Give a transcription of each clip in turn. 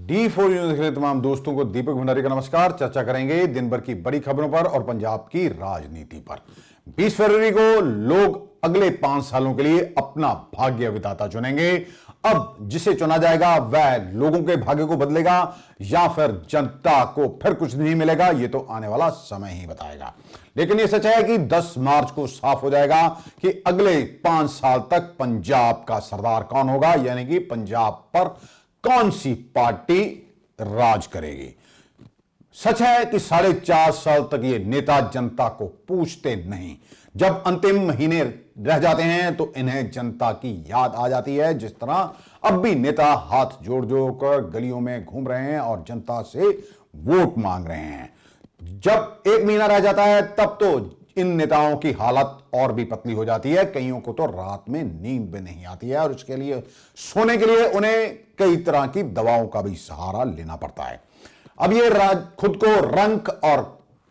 D4 news के तमाम दोस्तों को दीपक भंडारी का नमस्कार। चर्चा करेंगे दिन भर की बड़ी खबरों पर और पंजाब की राजनीति पर। 20 फरवरी को लोग अगले 5 सालों के लिए अपना भाग्य विधाता चुनेंगे। अब जिसे चुना जाएगा वह लोगों के भाग्य को बदलेगा या फिर जनता को फिर कुछ नहीं मिलेगा, ये तो आने वाला समय ही बताएगा। लेकिन यह सच है कि 10 मार्च को साफ हो जाएगा कि अगले 5 साल तक पंजाब का सरदार कौन होगा, यानी कि पंजाब पर कौन सी पार्टी राज करेगी। सच है कि 4.5 साल तक ये नेता जनता को पूछते नहीं। जब अंतिम महीने रह जाते हैं तो इन्हें जनता की याद आ जाती है, जिस तरह अब भी नेता हाथ जोड़ जोड़ कर गलियों में घूम रहे हैं और जनता से वोट मांग रहे हैं। जब 1 महीना रह जाता है तब तो इन नेताओं की हालत और भी पतली हो जाती है। कईयों को तो रात में नींद भी नहीं आती है और उसके लिए सोने के लिए उन्हें कई तरह की दवाओं का भी सहारा लेना पड़ता है। अब ये खुद को रंक और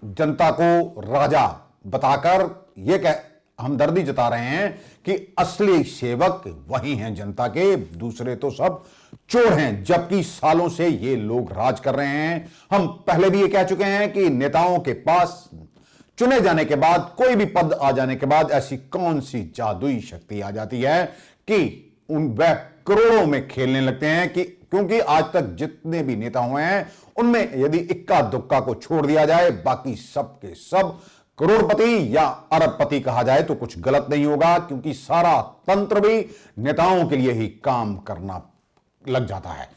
जनता को राजा बताकर ये हमदर्दी जता रहे हैं कि असली सेवक वही हैं जनता के, दूसरे तो सब चोर हैं। जबकि सालों से ये लोग राज कर रहे हैं। हम पहले भी ये कह चुके हैं कि नेताओं के पास चुने जाने के बाद, कोई भी पद आ जाने के बाद ऐसी कौन सी जादुई शक्ति आ जाती है कि वह करोड़ों में खेलने लगते हैं। क्योंकि आज तक जितने भी नेता हुए हैं उनमें यदि इक्का दुक्का को छोड़ दिया जाए, बाकी सब के सब करोड़पति या अरबपति कहा जाए तो कुछ गलत नहीं होगा, क्योंकि सारा तंत्र भी नेताओं के लिए ही काम करना लग जाता है।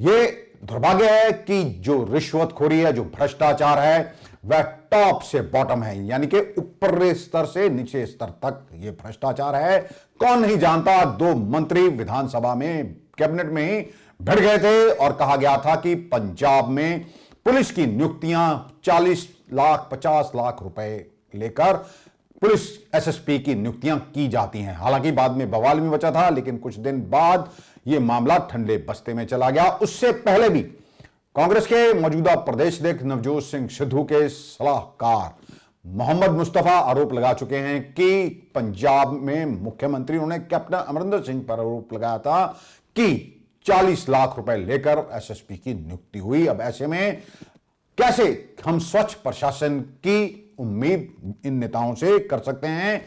ये दुर्भाग्य है कि जो रिश्वतखोरी है, जो भ्रष्टाचार है, वह टॉप से बॉटम है, यानी कि ऊपरी स्तर से नीचे स्तर तक ये भ्रष्टाचार है। कौन नहीं जानता, 2 मंत्री विधानसभा में कैबिनेट में ही भिड़ गए थे और कहा गया था कि पंजाब में पुलिस की नियुक्तियां 40 लाख 50 लाख रुपए लेकर पुलिस एसएसपी की नियुक्तियां की जाती हैं। हालांकि बाद में बवाल में बचा था, लेकिन कुछ दिन बाद यह मामला ठंडे बस्ते में चला गया। उससे पहले भी कांग्रेस के मौजूदा प्रदेश अध्यक्ष नवजोत सिंह सिद्धू के सलाहकार मोहम्मद मुस्तफा आरोप लगा चुके हैं कि पंजाब में मुख्यमंत्री, उन्होंने कैप्टन अमरिंदर सिंह पर आरोप लगाया था कि 40 लाख रुपए लेकर एसएसपी की नियुक्ति हुई। अब ऐसे में कैसे हम स्वच्छ प्रशासन की उम्मीद इन नेताओं से कर सकते हैं?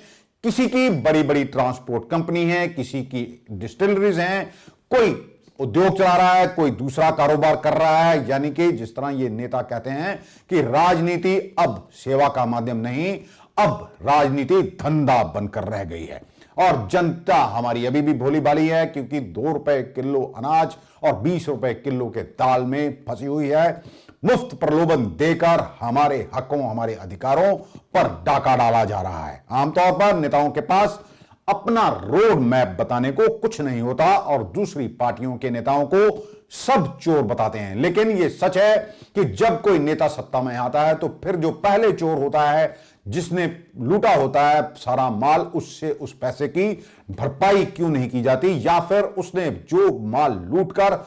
किसी की बड़ी बड़ी ट्रांसपोर्ट कंपनी है, किसी की डिस्टिलरीज हैं, कोई उद्योग चला रहा है, कोई दूसरा कारोबार कर रहा है। यानी कि जिस तरह ये नेता कहते हैं कि राजनीति अब सेवा का माध्यम नहीं, अब राजनीति धंधा बनकर रह गई है और जनता हमारी अभी भी भोली भाली है, क्योंकि 2 रुपए किलो अनाज और 20 रुपए किलो के दाल में फंसी हुई है। मुफ्त प्रलोभन देकर हमारे हकों, हमारे अधिकारों पर डाका डाला जा रहा है। आमतौर पर नेताओं के पास अपना रोड मैप बताने को कुछ नहीं होता और दूसरी पार्टियों के नेताओं को सब चोर बताते हैं। लेकिन यह सच है कि जब कोई नेता सत्ता में आता है तो फिर जो पहले चोर होता है, जिसने लूटा होता है सारा माल, उससे उस पैसे की भरपाई क्यों नहीं की जाती, या फिर उसने जो माल लूटकर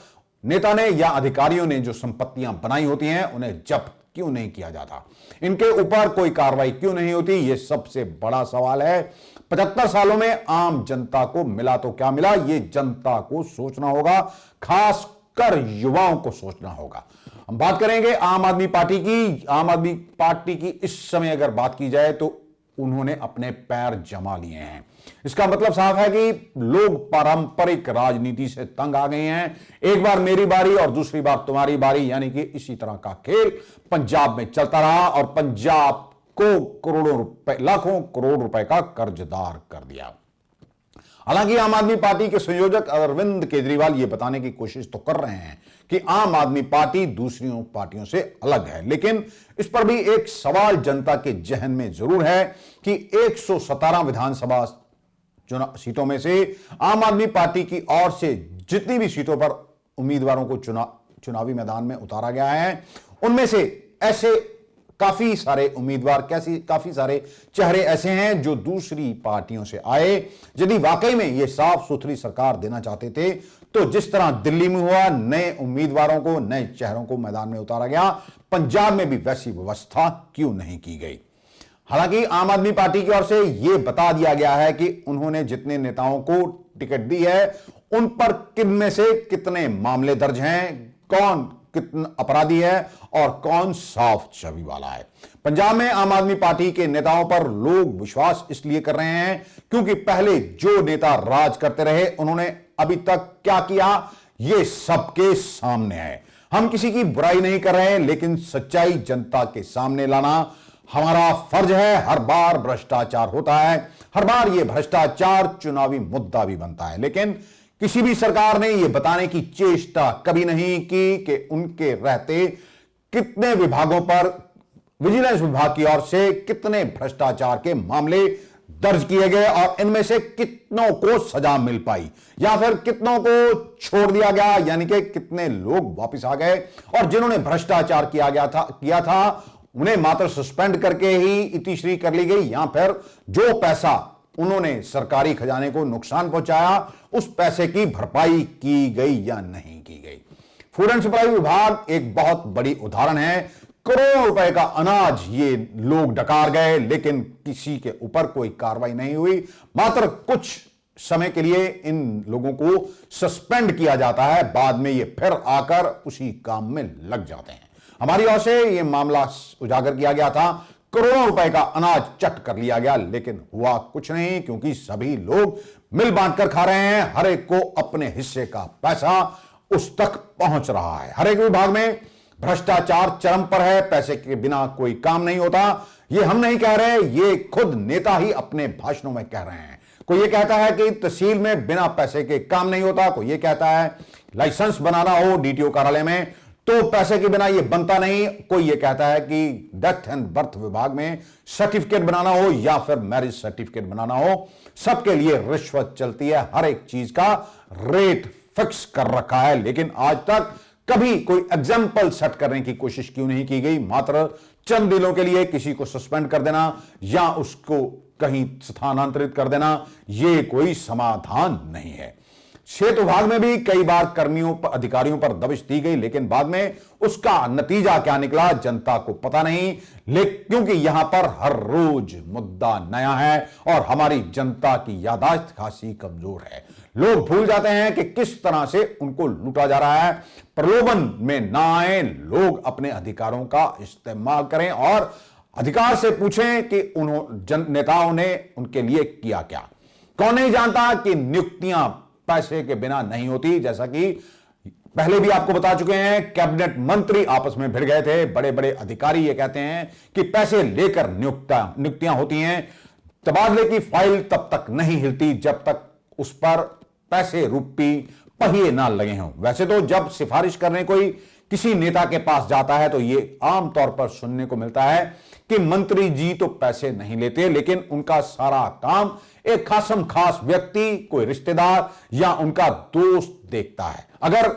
नेता ने या अधिकारियों ने जो संपत्तियां बनाई होती हैं उन्हें जब्त क्यों नहीं किया जाता, इनके ऊपर कोई कार्रवाई क्यों नहीं होती, यह सबसे बड़ा सवाल है। 75 सालों में आम जनता को मिला तो क्या मिला, यह जनता को सोचना होगा, खासकर युवाओं को सोचना होगा। हम बात करेंगे आम आदमी पार्टी की। आम आदमी पार्टी की इस समय अगर बात की जाए तो उन्होंने अपने पैर जमा लिए हैं। इसका मतलब साफ है कि लोग पारंपरिक राजनीति से तंग आ गए हैं। एक बार मेरी बारी और दूसरी बार तुम्हारी बारी, यानी कि इसी तरह का खेल पंजाब में चलता रहा और पंजाब को करोड़ों रुपए, लाखों करोड़ रुपए का कर्जदार कर दिया। हालांकि आम आदमी पार्टी के संयोजक अरविंद केजरीवाल ये बताने की कोशिश तो कर रहे हैं कि आम आदमी पार्टी दूसरी पार्टियों से अलग है, लेकिन इस पर भी एक सवाल जनता के जहन में जरूर है कि 117 विधानसभा सीटों में से आम आदमी पार्टी की ओर से जितनी भी सीटों पर उम्मीदवारों को चुनावी मैदान में उतारा गया है, उनमें से ऐसे काफी सारे उम्मीदवार, काफी सारे चेहरे ऐसे हैं जो दूसरी पार्टियों से आए। यदि वाकई में ये साफ सुथरी सरकार देना चाहते थे तो जिस तरह दिल्ली में हुआ, नए उम्मीदवारों को, नए चेहरों को मैदान में उतारा गया, पंजाब में भी वैसी व्यवस्था क्यों नहीं की गई। हालांकि आम आदमी पार्टी की ओर से यह बता दिया गया है कि उन्होंने जितने नेताओं को टिकट दी है उन पर किन में से कितने मामले दर्ज हैं, कौन कितना अपराधी है और कौन साफ छवि वाला है। पंजाब में आम आदमी पार्टी के नेताओं पर लोग विश्वास इसलिए कर रहे हैं क्योंकि पहले जो नेता राज करते रहे उन्होंने अभी तक क्या किया ये सबके सामने है। हम किसी की बुराई नहीं कर रहे हैं, लेकिन सच्चाई जनता के सामने लाना हमारा फर्ज है। हर बार भ्रष्टाचार होता है, हर बार यह भ्रष्टाचार चुनावी मुद्दा भी बनता है, लेकिन किसी भी सरकार ने यह बताने की चेष्टा कभी नहीं की कि उनके रहते कितने विभागों पर विजिलेंस विभाग की ओर से कितने भ्रष्टाचार के मामले दर्ज किए गए और इनमें से कितनों को सजा मिल पाई या फिर कितनों को छोड़ दिया गया, यानी कि कितने लोग वापस आ गए और जिन्होंने भ्रष्टाचार किया था उन्हें मात्र सस्पेंड करके ही इतिश्री कर ली गई, या फिर जो पैसा उन्होंने सरकारी खजाने को नुकसान पहुंचाया उस पैसे की भरपाई की गई या नहीं की गई। फूड एंड सप्लाई विभाग एक बहुत बड़ी उदाहरण है। करोड़ों रुपए का अनाज ये लोग डकार गए, लेकिन किसी के ऊपर कोई कार्रवाई नहीं हुई। मात्र कुछ समय के लिए इन लोगों को सस्पेंड किया जाता है, बाद में ये फिर आकर उसी काम में लग जाते हैं। हमारी ओर से यह मामला उजागर किया गया था, करोड़ों रुपए का अनाज चट कर लिया गया, लेकिन हुआ कुछ नहीं क्योंकि सभी लोग मिल बांटकर खा रहे हैं। हर एक को अपने हिस्से का पैसा उस तक पहुंच रहा है। हर एक विभाग में भ्रष्टाचार चरम पर है, पैसे के बिना कोई काम नहीं होता। ये हम नहीं कह रहे, ये खुद नेता ही अपने भाषणों में कह रहे हैं। कोई ये कहता है कि तहसील में बिना पैसे के काम नहीं होता, कोई ये कहता है लाइसेंस बनाना हो डीटीओ कार्यालय में तो पैसे के बिना ये बनता नहीं, कोई ये कहता है कि डेथ एंड बर्थ विभाग में सर्टिफिकेट बनाना हो या फिर मैरिज सर्टिफिकेट बनाना हो, सबके लिए रिश्वत चलती है। हर एक चीज का रेट फिक्स कर रखा है, लेकिन आज तक कभी कोई एग्जाम्पल सेट करने की कोशिश क्यों नहीं की गई। मात्र चंद दिनों के लिए किसी को सस्पेंड कर देना या उसको कहीं स्थानांतरित कर देना, यह कोई समाधान नहीं है। क्षेत्र विभाग में भी कई बार कर्मियों पर, अधिकारियों पर दबिश दी गई, लेकिन बाद में उसका नतीजा क्या निकला जनता को पता नहीं। लेकिन क्योंकि यहां पर हर रोज मुद्दा नया है और हमारी जनता की याददाश्त खासी कमजोर है। लोग भूल जाते हैं कि किस तरह से उनको लूटा जा रहा है। प्रलोभन में ना आए, लोग अपने अधिकारों का इस्तेमाल करें और अधिकार से पूछें कि नेताओं ने उनके लिए किया क्या। कौन नहीं जानता कि नियुक्तियां पैसे के बिना नहीं होती, जैसा कि पहले भी आपको बता चुके हैं। कैबिनेट मंत्री आपस में भिड़ गए थे, बड़े बड़े अधिकारी ये कहते हैं कि पैसे लेकर नियुक्तियां होती हैं। तबादले की फाइल तब तक नहीं हिलती जब तक उस पर पैसे रूपी पहिए ना लगे हों। वैसे तो जब सिफारिश करने कोई किसी नेता के पास जाता है तो ये आमतौर पर सुनने को मिलता है कि मंत्री जी तो पैसे नहीं लेते, लेकिन उनका सारा काम एक खासम खास व्यक्ति, कोई रिश्तेदार या उनका दोस्त देखता है। अगर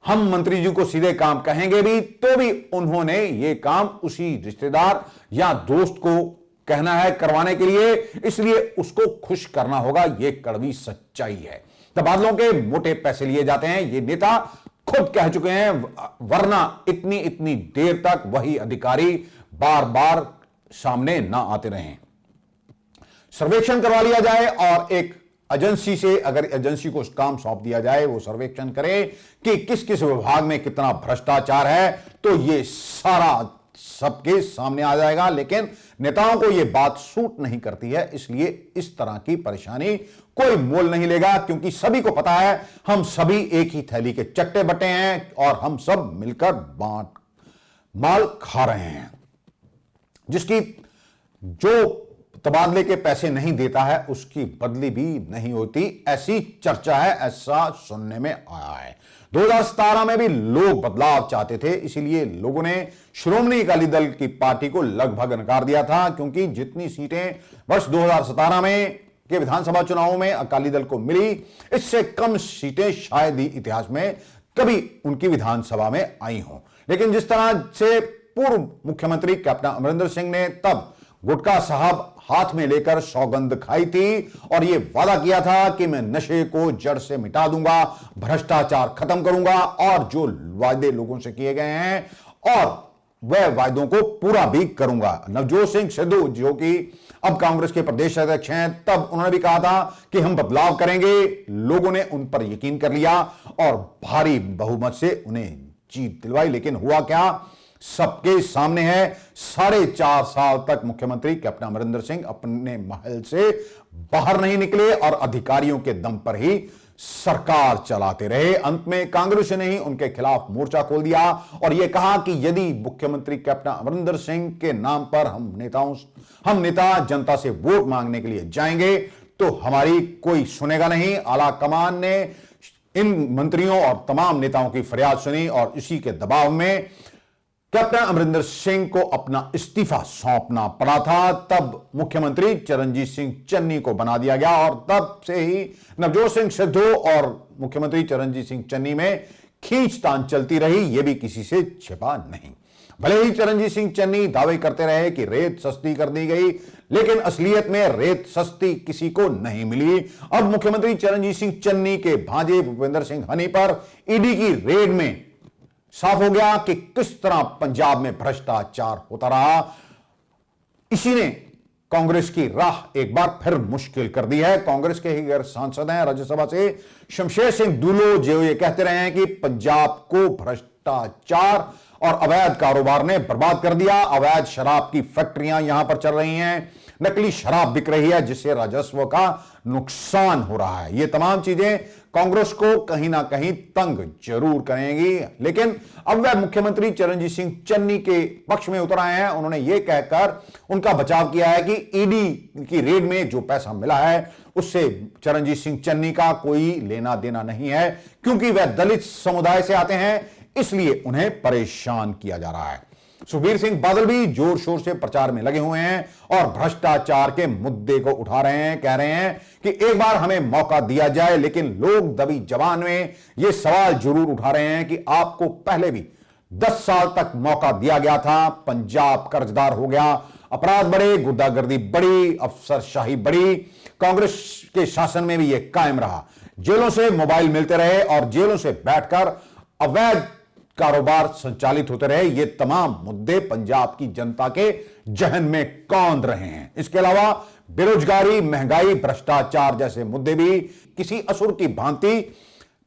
हम मंत्री जी को सीधे काम कहेंगे भी तो भी उन्होंने ये काम उसी रिश्तेदार या दोस्त को कहना है करवाने के लिए, इसलिए उसको खुश करना होगा। यह कड़वी सच्चाई है। तबादलों के मोटे पैसे लिए जाते हैं, ये नेता खुद कह चुके हैं, वरना इतनी देर तक वही अधिकारी बार बार सामने ना आते रहें। सर्वेक्षण करवा लिया जाए और एक एजेंसी से, अगर एजेंसी को काम सौंप दिया जाए, वो सर्वेक्षण करे कि किस किस विभाग में कितना भ्रष्टाचार है, तो ये सारा सबके सामने आ जाएगा। लेकिन नेताओं को यह बात सूट नहीं करती है, इसलिए इस तरह की परेशानी कोई मोल नहीं लेगा, क्योंकि सभी को पता है हम सभी एक ही थैली के चट्टे बट्टे हैं और हम सब मिलकर बांट माल खा रहे हैं। जिसकी जो तबादले के पैसे नहीं देता है उसकी बदली भी नहीं होती, ऐसी चर्चा है, ऐसा सुनने में आया है। 2017 में भी लोग बदलाव चाहते थे, इसीलिए लोगों ने श्रोमणी अकाली दल की पार्टी को लगभग नकार दिया था, क्योंकि जितनी सीटें वर्ष 2017 में के विधानसभा चुनावों में अकाली दल को मिली, इससे कम सीटें शायद ही इतिहास में कभी उनकी विधानसभा में आई हों। लेकिन जिस तरह से पूर्व मुख्यमंत्री कैप्टन अमरिंदर सिंह ने तब गुटखा साहब हाथ में लेकर सौगंध खाई थी और यह वादा किया था कि मैं नशे को जड़ से मिटा दूंगा, भ्रष्टाचार खत्म करूंगा, और जो वादे लोगों से किए गए हैं और वह वायदों को पूरा भी करूंगा। नवजोत सिंह सिद्धू जो कि अब कांग्रेस के प्रदेश अध्यक्ष हैं, तब उन्होंने भी कहा था कि हम बदलाव करेंगे। लोगों ने उन पर यकीन कर लिया और भारी बहुमत से उन्हें जीत दिलवाई। लेकिन हुआ क्या, सबके सामने है। 4.5 साल तक मुख्यमंत्री कैप्टन अमरिंदर सिंह अपने महल से बाहर नहीं निकले और अधिकारियों के दम पर ही सरकार चलाते रहे। अंत में कांग्रेस ने ही उनके खिलाफ मोर्चा खोल दिया और यह कहा कि यदि मुख्यमंत्री कैप्टन अमरिंदर सिंह के नाम पर हम नेता जनता से वोट मांगने के लिए जाएंगे तो हमारी कोई सुनेगा नहीं। आला कमान ने इन मंत्रियों और तमाम नेताओं की फरियाद सुनी और इसी के दबाव में कैप्टन अमरिंदर सिंह को अपना इस्तीफा सौंपना पड़ा था। तब मुख्यमंत्री चरणजीत सिंह चन्नी को बना दिया गया और तब से ही नवजोत सिंह सिद्धू और मुख्यमंत्री चरणजीत सिंह चन्नी में खींचतान चलती रही। यह भी किसी से छिपा नहीं। भले ही चरणजीत सिंह चन्नी दावे करते रहे कि रेत सस्ती कर दी गई, लेकिन असलियत में रेत सस्ती किसी को नहीं मिली। अब मुख्यमंत्री चरणजीत सिंह चन्नी के भांजे भूपेंद्र सिंह हनी पर ईडी की रेड में साफ हो गया कि किस तरह पंजाब में भ्रष्टाचार होता रहा। इसी ने कांग्रेस की राह एक बार फिर मुश्किल कर दी है। कांग्रेस के ही गैर सांसद हैं राज्यसभा से शमशेर सिंह दूलो, जो ये कहते रहे हैं कि पंजाब को भ्रष्टाचार और अवैध कारोबार ने बर्बाद कर दिया। अवैध शराब की फैक्ट्रियां यहां पर चल रही हैं, नकली शराब बिक रही है जिससे राजस्व का नुकसान हो रहा है। ये तमाम चीजें कांग्रेस को कहीं ना कहीं तंग जरूर करेंगी। लेकिन अब वह मुख्यमंत्री चरणजीत सिंह चन्नी के पक्ष में उतर आए हैं। उन्होंने यह कहकर उनका बचाव किया है कि ईडी की रेड में जो पैसा मिला है उससे चरणजीत सिंह चन्नी का कोई लेना देना नहीं है, क्योंकि वह दलित समुदाय से आते हैं, इसलिए उन्हें परेशान किया जा रहा है। सुखबीर सिंह बादल भी जोर शोर से प्रचार में लगे हुए हैं और भ्रष्टाचार के मुद्दे को उठा रहे हैं। कह रहे हैं कि एक बार हमें मौका दिया जाए, लेकिन लोग दबी जबान में यह सवाल जरूर उठा रहे हैं कि आपको पहले भी 10 साल तक मौका दिया गया था, पंजाब कर्जदार हो गया, अपराध बढ़े, गुंडागर्दी बढ़ी, अफसरशाही बढ़ी, कांग्रेस के शासन में भी यह कायम रहा, जेलों से मोबाइल मिलते रहे और जेलों से बैठकर अवैध कारोबार संचालित होते रहे। ये तमाम मुद्दे पंजाब की जनता के जहन में कौंध रहे हैं। इसके अलावा बेरोजगारी, महंगाई, भ्रष्टाचार जैसे मुद्दे भी किसी असुर की भांति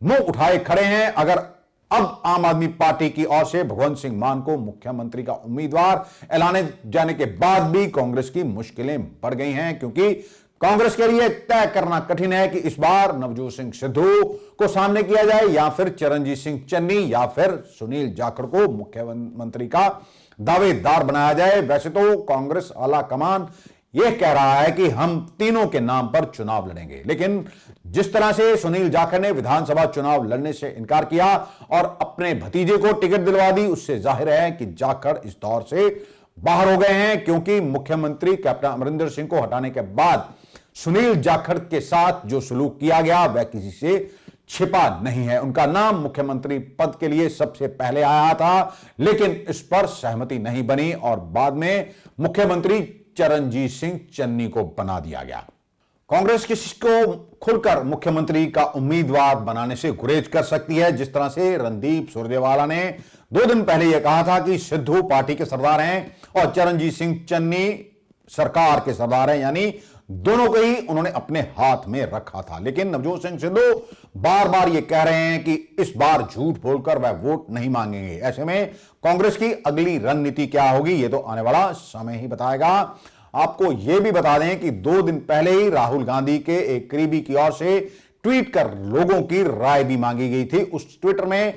मुंह उठाए खड़े हैं। अगर अब आम आदमी पार्टी की ओर से भगवंत सिंह मान को मुख्यमंत्री का उम्मीदवार ऐलाने जाने के बाद भी कांग्रेस की मुश्किलें बढ़ गई हैं, क्योंकि कांग्रेस के लिए तय करना कठिन है कि इस बार नवजोत सिंह सिद्धू को सामने किया जाए या फिर चरणजीत सिंह चन्नी या फिर सुनील जाखड़ को मुख्यमंत्री का दावेदार बनाया जाए। वैसे तो कांग्रेस आला कमान यह कह रहा है कि हम तीनों के नाम पर चुनाव लड़ेंगे, लेकिन जिस तरह से सुनील जाखड़ ने विधानसभा चुनाव लड़ने से इनकार किया और अपने भतीजे को टिकट दिलवा दी, उससे जाहिर है कि जाखड़ इस दौर से बाहर हो गए हैं, क्योंकि मुख्यमंत्री कैप्टन अमरिंदर सिंह को हटाने के बाद सुनील जाखड़ के साथ जो सलूक किया गया वह किसी से छिपा नहीं है। उनका नाम मुख्यमंत्री पद के लिए सबसे पहले आया था, लेकिन इस पर सहमति नहीं बनी और बाद में मुख्यमंत्री चरणजीत सिंह चन्नी को बना दिया गया। कांग्रेस किसी को खुलकर मुख्यमंत्री का उम्मीदवार बनाने से गुरेज कर सकती है, जिस तरह से रणदीप सुरजेवाला ने 2 दिन पहले यह कहा था कि सिद्धू पार्टी के सरदार हैं और चरणजीत सिंह चन्नी सरकार के सरदार हैं, यानी दोनों को ही उन्होंने अपने हाथ में रखा था। लेकिन नवजोत सिंह सिद्धू बार बार यह कह रहे हैं कि इस बार झूठ बोलकर वह वोट नहीं मांगेंगे। ऐसे में कांग्रेस की अगली रणनीति क्या होगी, यह तो आने वाला समय ही बताएगा। आपको यह भी बता दें कि 2 दिन पहले ही राहुल गांधी के एक करीबी की ओर से ट्वीट कर लोगों की राय भी मांगी गई थी। उस ट्विटर में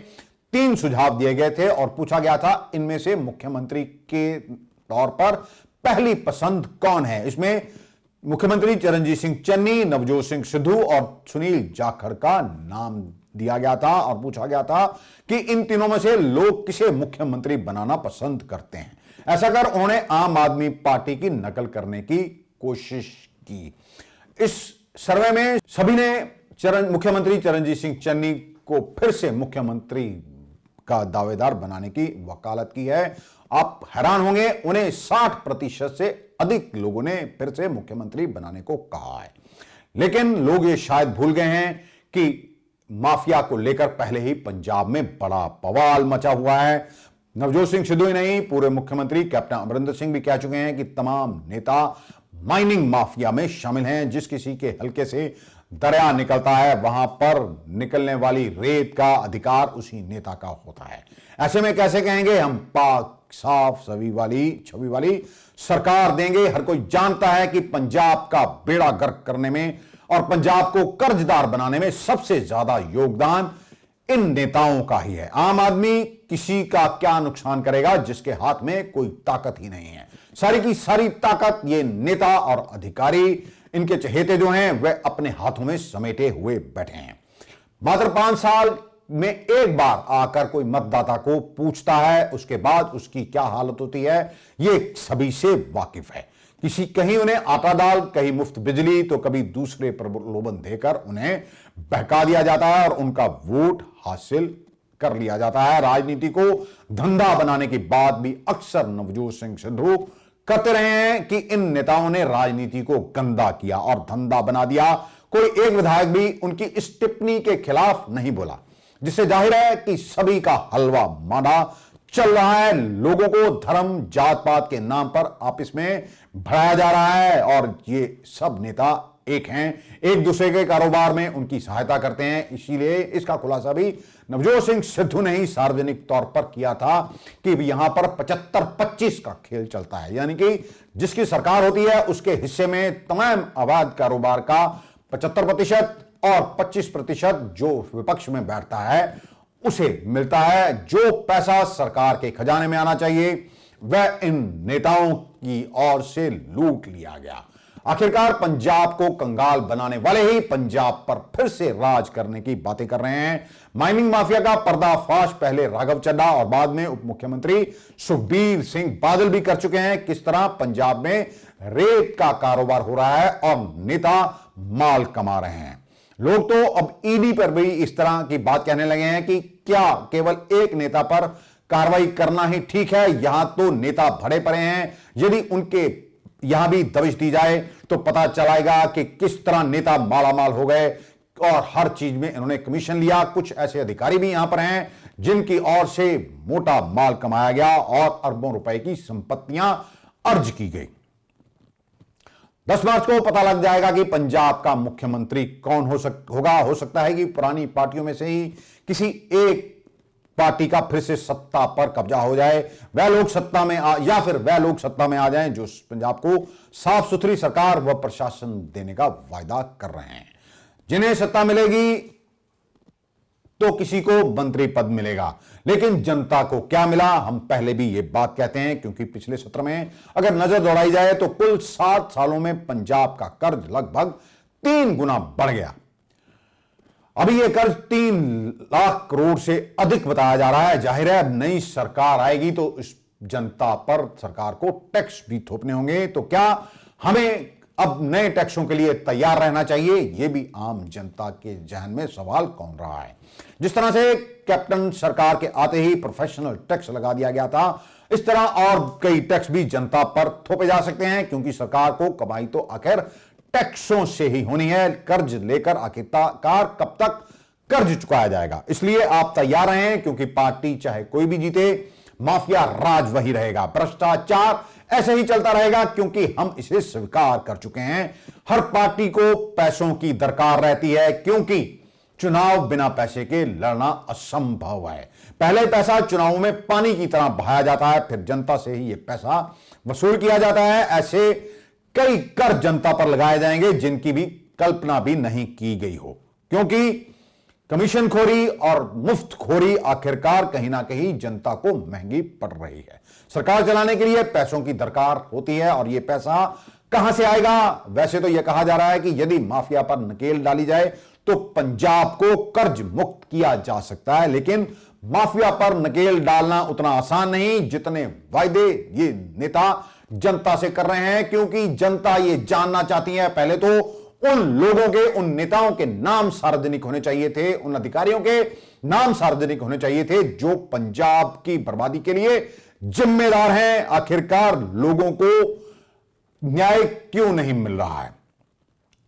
3 सुझाव दिए गए थे और पूछा गया था इनमें से मुख्यमंत्री के तौर पर पहली पसंद कौन है। इसमें मुख्यमंत्री चरणजीत सिंह चन्नी, नवजोत सिंह सिद्धू और सुनील जाखड़ का नाम दिया गया था और पूछा गया था कि इन तीनों में से लोग किसे मुख्यमंत्री बनाना पसंद करते हैं। ऐसा कर उन्होंने आम आदमी पार्टी की नकल करने की कोशिश की। इस सर्वे में सभी ने मुख्यमंत्री चरणजीत सिंह चन्नी को फिर से मुख्यमंत्री का दावेदार बनाने की वकालत की है। आप हैरान होंगे, उन्हें 60% से अधिक लोगों ने फिर से मुख्यमंत्री बनाने को कहा है। लेकिन लोग ये शायद भूल गए हैं कि माफिया को लेकर पहले ही पंजाब में बड़ा बवाल मचा हुआ है। नवजोत सिंह सिद्धू ही नहीं, पूरे मुख्यमंत्री कैप्टन अमरिंदर सिंह भी कह चुके हैं कि तमाम नेता माइनिंग माफिया में शामिल हैं। जिस किसी के हल्के से दरिया निकलता है, वहां पर निकलने वाली रेत का अधिकार उसी नेता का होता है। ऐसे में कैसे कहेंगे हम पाक साफ छवि वाली सरकार देंगे। हर कोई जानता है कि पंजाब का बेड़ा गर्क करने में और पंजाब को कर्जदार बनाने में सबसे ज्यादा योगदान इन नेताओं का ही है। आम आदमी किसी का क्या नुकसान करेगा जिसके हाथ में कोई ताकत ही नहीं है। सारी की सारी ताकत ये नेता और अधिकारी, इनके चहेते जो हैं वे अपने हाथों में समेटे हुए बैठे हैं। मात्र 5 साल में एक बार आकर कोई मतदाता को पूछता है, उसके बाद उसकी क्या हालत होती है ये सभी से वाकिफ है। कहीं उन्हें आटा दाल, कहीं मुफ्त बिजली, तो कभी दूसरे प्रलोभन देकर उन्हें बहका दिया जाता है और उनका वोट हासिल कर लिया जाता है। राजनीति को धंधा बनाने की बात भी अक्सर नवजोत सिंह सिद्धू कहते रहे हैं कि इन नेताओं ने राजनीति को गंदा किया और धंधा बना दिया। कोई एक विधायक भी उनकी इस टिप्पणी के खिलाफ नहीं बोला, जिससे जाहिर है कि सभी का हलवा माना चल रहा है। लोगों को धर्म जात पात के नाम पर आपस में भड़ाया जा रहा है और ये सब नेता एक हैं, एक दूसरे के कारोबार में उनकी सहायता करते हैं। इसीलिए इसका खुलासा भी नवजोत सिंह सिद्धू ने ही सार्वजनिक तौर पर किया था कि यहां पर 75-25 का खेल चलता है, यानी कि जिसकी सरकार होती है उसके हिस्से में तमाम अवैध कारोबार का 75% और 25% जो विपक्ष में बैठता है उसे मिलता है। जो पैसा सरकार के खजाने में आना चाहिए वह इन नेताओं की ओर से लूट लिया गया। आखिरकार पंजाब को कंगाल बनाने वाले ही पंजाब पर फिर से राज करने की बातें कर रहे हैं। माइनिंग माफिया का पर्दाफाश पहले राघव चड्ढा और बाद में उप मुख्यमंत्री सुखबीर सिंह बादल भी कर चुके हैं। किस तरह पंजाब में रेत का कारोबार हो रहा है और नेता माल कमा रहे हैं। लोग तो अब ईडी पर भी इस तरह की बात कहने लगे हैं कि क्या केवल एक नेता पर कार्रवाई करना ही ठीक है। यहां तो नेता भरे पड़े हैं, यदि उनके यहां भी दबिश दी जाए तो पता चलाएगा कि किस तरह नेता मालामाल हो गए और हर चीज में इन्होंने कमीशन लिया। कुछ ऐसे अधिकारी भी यहां पर हैं जिनकी ओर से मोटा माल कमाया गया और अरबों रुपए की संपत्तियां अर्ज की गई। 10 मार्च को पता लग जाएगा कि पंजाब का मुख्यमंत्री कौन होगा। हो सकता है कि पुरानी पार्टियों में से ही किसी एक पार्टी का फिर से सत्ता पर कब्जा हो जाए, वह लोग सत्ता में या फिर वह लोग सत्ता में आ जाएं जो पंजाब को साफ सुथरी सरकार व प्रशासन देने का वायदा कर रहे हैं। जिन्हें सत्ता मिलेगी तो किसी को मंत्री पद मिलेगा, लेकिन जनता को क्या मिला। हम पहले भी ये बात कहते हैं क्योंकि पिछले सत्र में अगर नजर दौड़ाई जाए तो कुल 7 सालों में पंजाब का कर्ज लगभग 3 गुना बढ़ गया। अभी यह कर्ज 3 लाख करोड़ से अधिक बताया जा रहा है। जाहिर है अब नई सरकार आएगी तो इस जनता पर सरकार को टैक्स भी थोपने होंगे। तो क्या हमें अब नए टैक्सों के लिए तैयार रहना चाहिए, यह भी आम जनता के जहन में सवाल कौन रहा है। जिस तरह से कैप्टन सरकार के आते ही प्रोफेशनल टैक्स लगा दिया गया था, इस तरह और कई टैक्स भी जनता पर थोपे जा सकते हैं, क्योंकि सरकार को कमाई तो आखिर टैक्सों से ही होनी है। कर्ज लेकर आखिरकार कब तक कर्ज चुकाया जाएगा। इसलिए आप तैयार रहें, क्योंकि पार्टी चाहे कोई भी जीते, माफिया राज वही रहेगा, भ्रष्टाचार ऐसे ही चलता रहेगा, क्योंकि हम इसे स्वीकार कर चुके हैं। हर पार्टी को पैसों की दरकार रहती है, क्योंकि चुनाव बिना पैसे के लड़ना असंभव है। पहले पैसा चुनाव में पानी की तरह बहाया जाता है, फिर जनता से ही यह पैसा वसूल किया जाता है। ऐसे कई कर जनता पर लगाए जाएंगे जिनकी भी कल्पना भी नहीं की गई हो, क्योंकि कमीशन खोरी और मुफ्त खोरी आखिरकार कहीं ना कहीं जनता को महंगी पड़ रही है। सरकार चलाने के लिए पैसों की दरकार होती है, और यह पैसा कहां से आएगा। वैसे तो यह कहा जा रहा है कि यदि माफिया पर नकेल डाली जाए तो पंजाब को कर्ज मुक्त किया जा सकता है, लेकिन माफिया पर नकेल डालना उतना आसान नहीं जितने वायदे ये नेता जनता से कर रहे हैं। क्योंकि जनता ये जानना चाहती है, पहले तो उन लोगों के, उन नेताओं के नाम सार्वजनिक होने चाहिए थे, उन अधिकारियों के नाम सार्वजनिक होने चाहिए थे जो पंजाब की बर्बादी के लिए जिम्मेदार हैं। आखिरकार लोगों को न्याय क्यों नहीं मिल रहा है।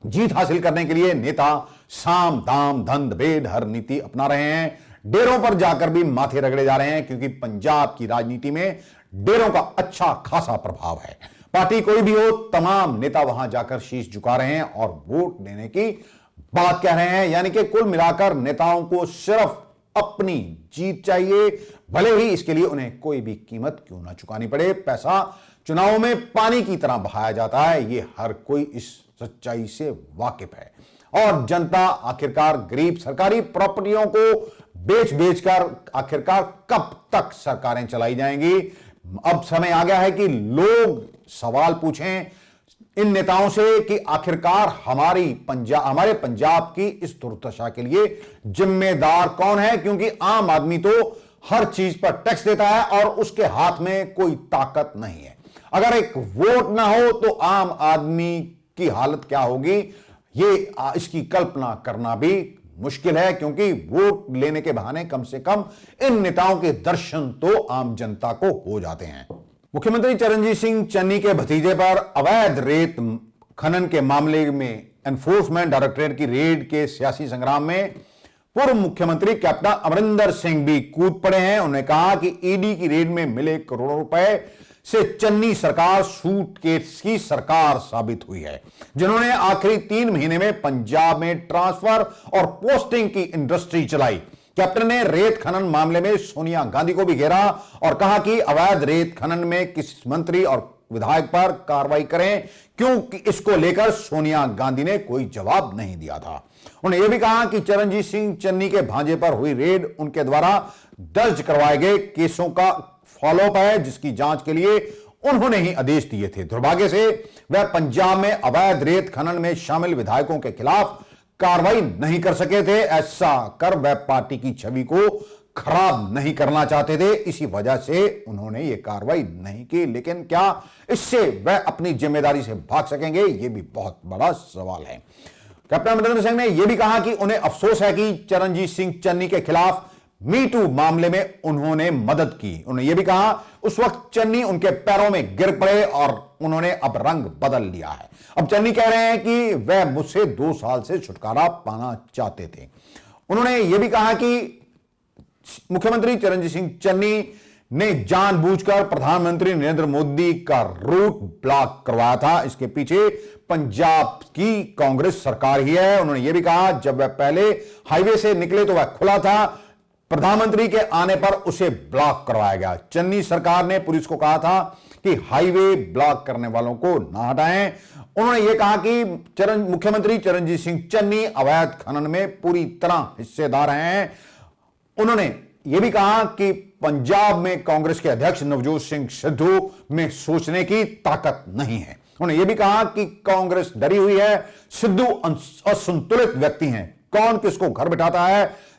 जीत हासिल करने के लिए नेता साम दाम धंध भेद हर नीति अपना रहे हैं। डेरों पर जाकर भी माथे रगड़े जा रहे हैं, क्योंकि पंजाब की राजनीति में डेरों का अच्छा खासा प्रभाव है। पार्टी कोई भी हो, तमाम नेता वहां जाकर शीश झुका रहे हैं और वोट देने की बात कह रहे हैं। यानी कि कुल मिलाकर नेताओं को सिर्फ अपनी जीत चाहिए, भले ही इसके लिए उन्हें कोई भी कीमत क्यों ना चुकानी पड़े। पैसा चुनाव में पानी की तरह बहाया जाता है, ये हर कोई इस सच्चाई से वाकिफ है। और जनता आखिरकार गरीब सरकारी प्रॉपर्टियों को बेच बेचकर आखिरकार कब तक सरकारें चलाई जाएंगी। अब समय आ गया है कि लोग सवाल पूछें इन नेताओं से कि आखिरकार हमारे पंजाब की इस दुर्दशा के लिए जिम्मेदार कौन है, क्योंकि आम आदमी तो हर चीज पर टैक्स देता है और उसके हाथ में कोई ताकत नहीं है। अगर एक वोट ना हो तो आम आदमी की हालत क्या होगी, ये इसकी कल्पना करना भी मुश्किल है, क्योंकि वोट लेने के बहाने कम से कम इन नेताओं के दर्शन तो आम जनता को हो जाते हैं। मुख्यमंत्री चरणजीत सिंह चन्नी के भतीजे पर अवैध रेत खनन के मामले में एनफोर्समेंट डायरेक्टरेट की रेड के सियासी संग्राम में पूर्व मुख्यमंत्री कैप्टन अमरिंदर सिंह भी कूद पड़े हैं। उन्होंने कहा कि ईडी की रेड में मिले करोड़ों रुपए से चन्नी सरकार सूटकेस की सरकार साबित हुई है, जिन्होंने आखिरी 3 महीने में पंजाब में ट्रांसफर और पोस्टिंग की इंडस्ट्री चलाई। कैप्टन ने रेत खनन मामले में सोनिया गांधी को भी घेरा और कहा कि अवैध रेत खनन में किस मंत्री और विधायक पर कार्रवाई करें, क्योंकि इसको लेकर सोनिया गांधी ने कोई जवाब नहीं दिया था। उन्होंने यह भी कहा कि चरणजीत सिंह चन्नी के भांजे पर हुई रेड उनके द्वारा दर्ज करवाए गए केसों का फॉलोअप है, जिसकी जांच के लिए उन्होंने ही आदेश दिए थे। दुर्भाग्य से वह पंजाब में अवैध रेत खनन में शामिल विधायकों के खिलाफ कार्रवाई नहीं कर सके थे। ऐसा कर वह पार्टी की छवि को खराब नहीं करना चाहते थे, इसी वजह से उन्होंने यह कार्रवाई नहीं की। लेकिन क्या इससे वह अपनी जिम्मेदारी से भाग सकेंगे, यह भी बहुत बड़ा सवाल है। कैप्टन अमरिंदर सिंह ने यह भी कहा कि उन्हें अफसोस है कि चरणजीत सिंह चन्नी के खिलाफ मी टू मामले में उन्होंने मदद की। उन्होंने यह भी कहा उस वक्त चन्नी उनके पैरों में गिर पड़े और उन्होंने अब रंग बदल लिया है। अब चन्नी कह रहे हैं कि वह मुझसे 2 साल से छुटकारा पाना चाहते थे। उन्होंने यह भी कहा कि मुख्यमंत्री चरणजीत सिंह चन्नी ने जानबूझकर प्रधानमंत्री नरेंद्र मोदी का रूट ब्लॉक करवाया था, इसके पीछे पंजाब की कांग्रेस सरकार ही है। उन्होंने यह भी कहा जब वह पहले हाईवे से निकले तो वह खुला था, प्रधानमंत्री के आने पर उसे ब्लॉक करवाया गया। चन्नी सरकार ने पुलिस को कहा था कि हाईवे ब्लॉक करने वालों को ना हटाएं। उन्होंने यह कहा कि मुख्यमंत्री चरणजीत सिंह चन्नी अवैध खनन में पूरी तरह हिस्सेदार हैं। उन्होंने यह भी कहा कि पंजाब में कांग्रेस के अध्यक्ष नवजोत सिंह सिद्धू में सोचने की ताकत नहीं है। उन्होंने यह भी कहा कि कांग्रेस डरी हुई है, सिद्धू असंतुलित व्यक्ति हैं, कौन किसको घर बिठाता है,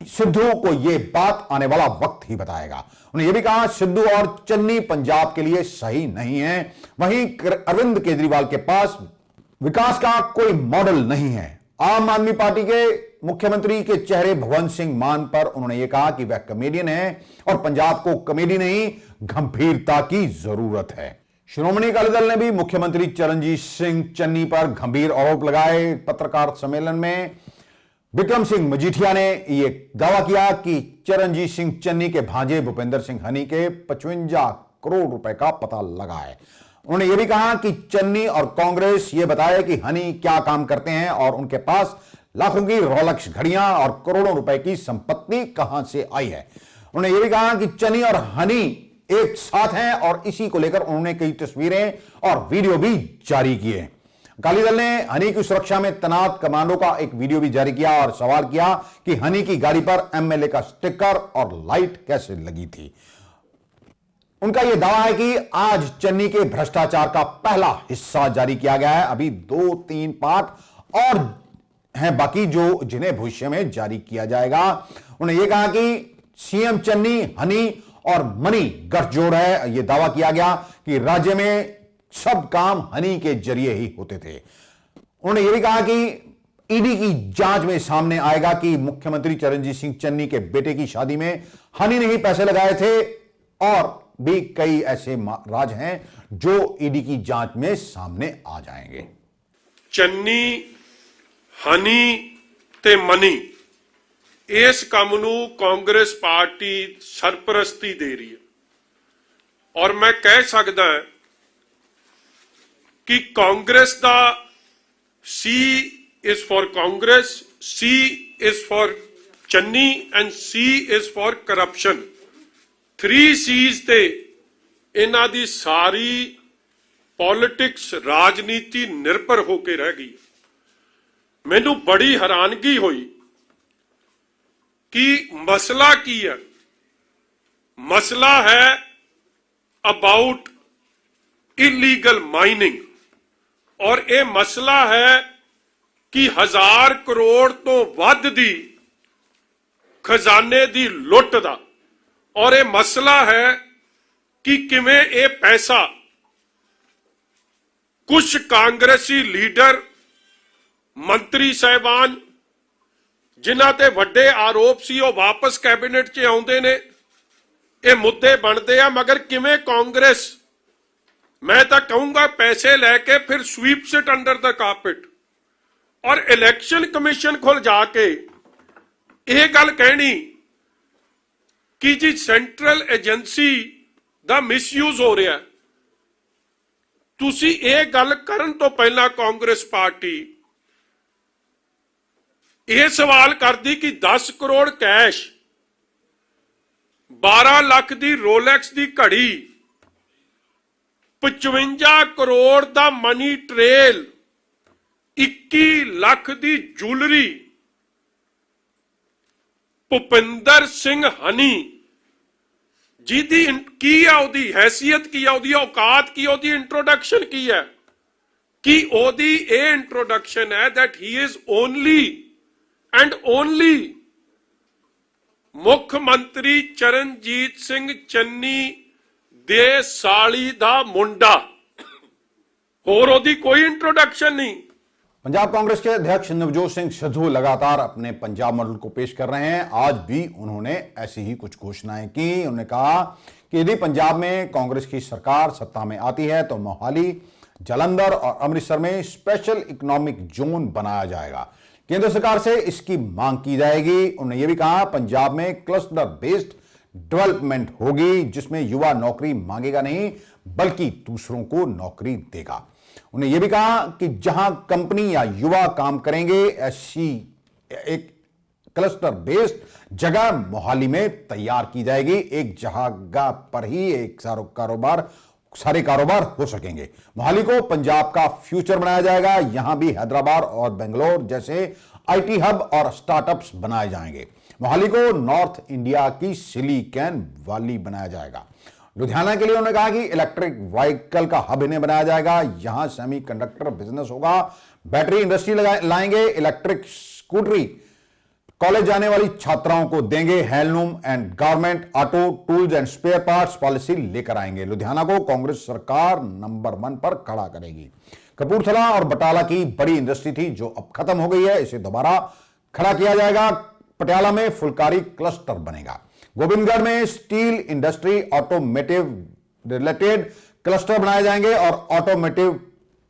सिद्धू को यह बात आने वाला वक्त ही बताएगा। उन्होंने यह भी कहा सिद्धू और चन्नी पंजाब के लिए सही नहीं है। वहीं अरविंद केजरीवाल के पास विकास का कोई मॉडल नहीं है। आम आदमी पार्टी के मुख्यमंत्री के चेहरे भगवंत सिंह मान पर उन्होंने यह कहा कि वह कॉमेडियन है और पंजाब को कॉमेडी नहीं गंभीरता की जरूरत है। श्रोमणी अकाली दल ने भी मुख्यमंत्री चरणजीत सिंह चन्नी पर गंभीर आरोप लगाए। पत्रकार सम्मेलन में विक्रम सिंह मजीठिया ने यह दावा किया कि चरणजीत सिंह चन्नी के भांजे भूपेंद्र सिंह हनी के 55 करोड़ रुपए का पता लगा है। उन्होंने यह भी कहा कि चन्नी और कांग्रेस यह बताए कि हनी क्या काम करते हैं और उनके पास लाखों की रोलेक्स घड़ियां और करोड़ों रुपए की संपत्ति कहां से आई है। उन्होंने यह भी कहा कि चन्नी और हनी एक साथ हैं और इसी को लेकर उन्होंने कई तस्वीरें और वीडियो भी जारी किए। अकाली दल ने हनी की सुरक्षा में तैनात कमांडो का एक वीडियो भी जारी किया और सवाल किया कि हनी की गाड़ी पर एमएलए का स्टिकर और लाइट कैसे लगी थी। उनका यह दावा है कि आज चन्नी के भ्रष्टाचार का पहला हिस्सा जारी किया गया है। अभी 2-3 पार्ट और हैं बाकी जो जिन्हें भविष्य में जारी किया जाएगा। उन्होंने यह कहा कि सीएम चन्नी, हनी और मनी गठजोड़ है। यह दावा किया गया कि राज्य में सब काम हनी के जरिए ही होते थे। उन्होंने यह भी कहा कि ईडी की जांच में सामने आएगा कि मुख्यमंत्री चरणजीत सिंह चन्नी के बेटे की शादी में हनी ने ही पैसे लगाए थे और भी कई ऐसे राज हैं जो ईडी की जांच में सामने आ जाएंगे। चन्नी, हनी ते मनी इस काम नू कांग्रेस पार्टी सरपरस्ती दे रही है और मैं कह सकदा कि कांग्रेस दा is for Congress, C is for Channi, and C is for corruption. 3 C's ਤੇ ਇਹਨਾਂ ਦੀ ਸਾਰੀ ਪੋਲਿਟਿਕਸ ਰਾਜਨੀਤੀ ਨਿਰਭਰ ਹੋ ਕੇ ਰਹਿ ਗਈ। ਮੈਨੂੰ ਬੜੀ ਹੈਰਾਨਗੀ ਹੋਈ ਕਿ ਮਸਲਾ ਕੀ ਹੈ। मसला है अबाउट इलीगल माइनिंग और ये मसला है कि 1000 करोड़ तो वध दी खजाने दी लुट दा और ये मसला है कि किवें ये पैसा कुछ कांग्रेसी लीडर मंत्री साहिबान जिन्हां ते वड्डे आरोप सी वो वापस कैबिनेट च आउंदे ने ये मुद्दे बनते हैं मगर किवें कांग्रेस मैं तो कहूंगा पैसे लैके फिर sweeps it under the carpet और इलेक्शन कमीशन खोल जाके यह गल कहनी कि जी सेंट्रल एजेंसी दा मिसयूज हो रहा है। तुसी ये गल करन तो पहला कांग्रेस पार्टी यह सवाल करती कि 10 करोड़ कैश 12 लाख दी रोलैक्स दी घड़ी 55 करोड़ दा मनी ट्रेल 21 लाख दी ज्वेलरी भुपिंदर सिंह हनी जिहदी की है ओदी हैसियत की है ओदी औकात की ओदी इंट्रोडक्शन की है कि ओदी ए इंट्रोडक्शन है that he is only and only मुख मंत्री चरणजीत सिंह चन्नी दे साली दा मुंडा होर ओदी कोई इंट्रोडक्शन नहीं। पंजाब कांग्रेस के अध्यक्ष नवजोत सिंह सिद्धू लगातार अपने पंजाब मॉडल को पेश कर रहे हैं। आज भी उन्होंने ऐसी ही कुछ घोषणाएं की। उन्होंने कहा कि यदि पंजाब में कांग्रेस की सरकार सत्ता में आती है तो मोहाली, जालंधर और अमृतसर में स्पेशल इकोनॉमिक जोन बनाया जाएगा। केंद्र सरकार से इसकी मांग की जाएगी। उन्होंने यह भी कहा पंजाब में क्लस्टर बेस्ड डेवलपमेंट होगी जिसमें युवा नौकरी मांगेगा नहीं बल्कि दूसरों को नौकरी देगा। उन्होंने यह भी कहा कि जहां कंपनी या युवा काम करेंगे ऐसी एक क्लस्टर बेस्ड जगह मोहाली में तैयार की जाएगी। एक जगह पर ही एक सारे कारोबार हो सकेंगे। मोहाली को पंजाब का फ्यूचर बनाया जाएगा। यहां भी हैदराबाद और बेंगलोर जैसे आईटी हब और स्टार्टअप्स बनाए जाएंगे। मोहाली को नॉर्थ इंडिया की सिलिकॉन वैली बनाया जाएगा। लुधियाना के लिए उन्होंने कहा कि इलेक्ट्रिक व्हीकल का हब इन्हें बनाया जाएगा। यहां सेमीकंडक्टर बिजनेस होगा, बैटरी इंडस्ट्री लाएंगे, इलेक्ट्रिक स्कूटरी कॉलेज जाने वाली छात्राओं को देंगे, handloom and garment, auto, tools and spare parts policy लेकर आएंगे। लुधियाना को कांग्रेस सरकार नंबर 1 पर खड़ा करेगी। कपूरथला और बटाला की बड़ी इंडस्ट्री थी जो अब खत्म हो गई है, इसे दोबारा खड़ा किया जाएगा। पटियाला में फुलकारी क्लस्टर बनेगा। गोविंदगढ़ में steel industry, automotive related cluster बनाए जाएंगे और ऑटोमेटिव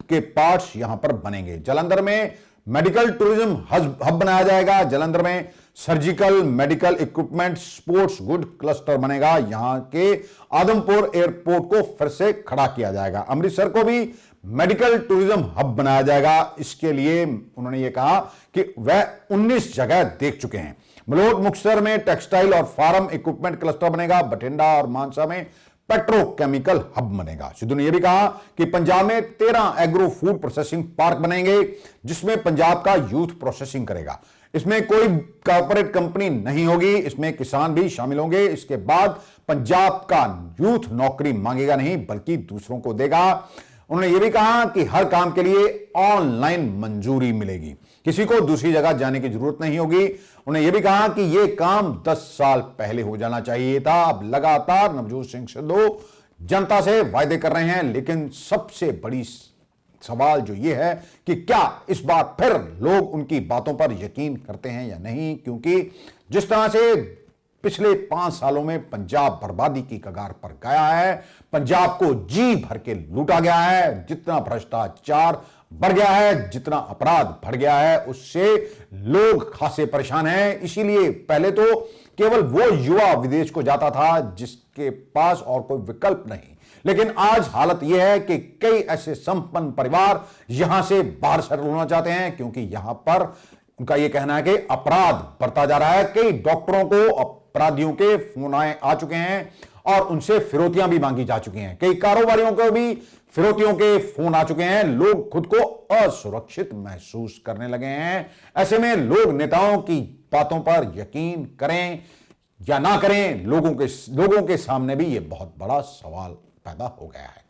के पार्ट्स यहां पर बनेंगे। जालंधर में मेडिकल टूरिज्म हब बनाया जाएगा। जालंधर में surgical medical equipment sports good cluster बनेगा। यहां के आदमपुर एयरपोर्ट को फिर से खड़ा किया जाएगा। अमृतसर को भी मेडिकल टूरिज्म हब बनाया जाएगा। इसके लिए उन्होंने ये कहा कि वह 19 जगह देख चुके हैं। मलोट मुक्तसर में टेक्सटाइल और फार्म इक्विपमेंट क्लस्टर बनेगा। बठिंडा और मानसा में पेट्रोकेमिकल हब बनेगा। सिद्धू ने यह भी कहा कि पंजाब में 13 एग्रो फूड प्रोसेसिंग पार्क बनेंगे जिसमें पंजाब का यूथ प्रोसेसिंग करेगा। इसमें कोई कॉर्पोरेट कंपनी नहीं होगी, इसमें किसान भी शामिल होंगे। इसके बाद पंजाब का यूथ नौकरी मांगेगा नहीं बल्कि दूसरों को देगा। उन्होंने यह भी कहा कि हर काम के लिए ऑनलाइन मंजूरी मिलेगी, किसी को दूसरी जगह जाने की जरूरत नहीं होगी। उन्होंने यह भी कहा कि यह काम 10 साल पहले हो जाना चाहिए था। अब लगातार नवजोत सिंह सिद्धू जनता से वायदे कर रहे हैं, लेकिन सबसे बड़ी सवाल जो यह है कि क्या इस बार फिर लोग उनकी बातों पर यकीन करते हैं या नहीं, क्योंकि जिस तरह से पिछले 5 सालों में पंजाब बर्बादी की कगार पर गया है, पंजाब को जी भर के लूटा गया है, जितना भ्रष्टाचार बढ़ गया है, जितना अपराध बढ़ गया है, उससे लोग खासे परेशान हैं। इसीलिए पहले तो केवल वो युवा विदेश को जाता था जिसके पास और कोई विकल्प नहीं, लेकिन आज हालत यह है कि कई ऐसे संपन्न परिवार यहां से बाहर सेटल होना चाहते हैं, क्योंकि यहां पर उनका यह कहना है कि अपराध बढ़ता जा रहा है। कई डॉक्टरों को अपराधियों के फोन आ चुके हैं और उनसे फिरौतियां भी मांगी जा चुकी हैं। कई कारोबारियों को भी फिरौतियों के फोन आ चुके हैं। लोग खुद को असुरक्षित महसूस करने लगे हैं। ऐसे में लोग नेताओं की बातों पर यकीन करें या ना करें, लोगों के सामने भी यह बहुत बड़ा सवाल पैदा हो गया है।